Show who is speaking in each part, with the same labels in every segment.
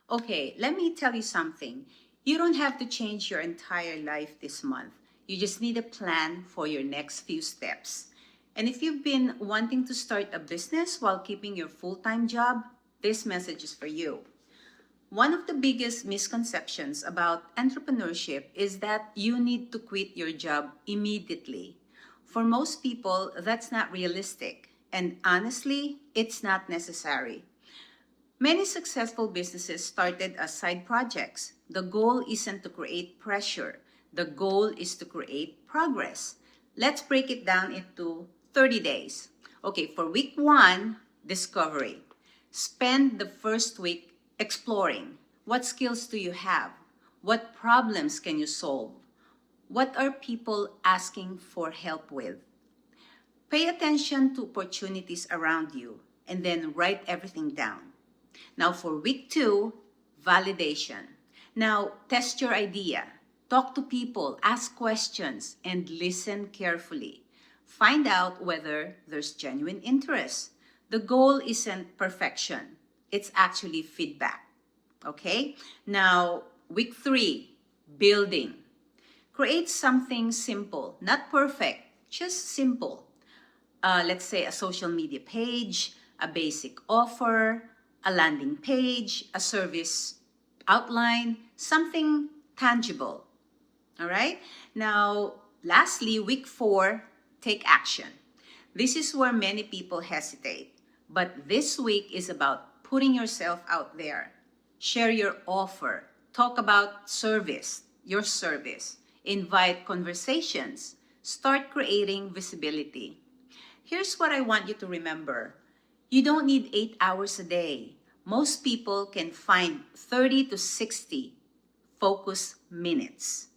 Speaker 1: Okay, let me tell you something. You don't have to change your entire life this month. You just need a plan for your next few steps. And if you've been wanting to start a business while keeping your full-time job, this message is for you. One of the biggest misconceptions about entrepreneurship is that you need to quit your job immediately. For most people, that's not realistic. And honestly, it's not necessary. Many successful businesses started as side projects. The goal isn't to create pressure. The goal is to create progress. Let's break it down into 30 days. Okay, for week 1, discovery. Spend the first week exploring. What skills do you have? What problems can you solve? What are people asking for help with? Pay attention to opportunities around you and then write everything down. Now for week 2, validation. Now test your idea. Talk to people, ask questions, and listen carefully. Find out whether there's genuine interest. The goal isn't perfection. It's actually feedback. Okay? Now, week 3, building. Create something simple, not perfect, just simple. Let's say a social media page, a basic offer, a landing page, a service outline, something tangible. All right? Now, lastly, week 4, take action. This is where many people hesitate. But this week is about putting yourself out there. Share your offer. Talk about your service. Invite conversations. Start creating visibility. Here's what I want you to remember. You don't need 8 hours a day. Most people can find 30 to 60 focus minutes.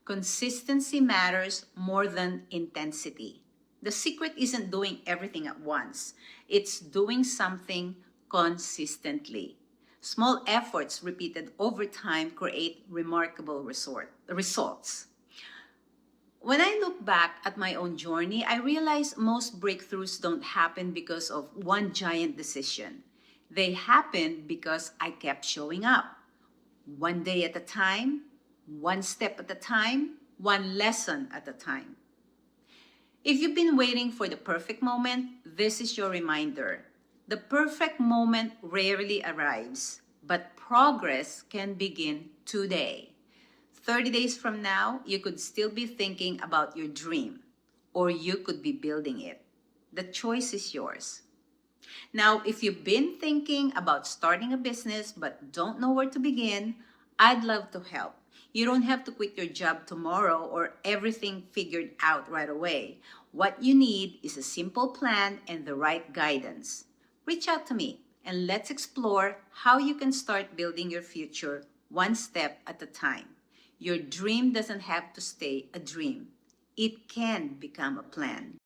Speaker 1: Consistency matters more than intensity. The secret isn't doing everything at once. It's doing something consistently. Small efforts repeated over time create remarkable results. When I look back at my own journey, I realize most breakthroughs don't happen because of one giant decision. They happened because I kept showing up. One day at a time, one step at a time, one lesson at a time. If you've been waiting for the perfect moment, this is your reminder. The perfect moment rarely arrives, but progress can begin today. 30 days from now, you could still be thinking about your dream, or you could be building it. The choice is yours. Now, if you've been thinking about starting a business but don't know where to begin, I'd love to help. You don't have to quit your job tomorrow or everything figured out right away. What you need is a simple plan and the right guidance. Reach out to me and let's explore how you can start building your future one step at a time. Your dream doesn't have to stay a dream. It can become a plan.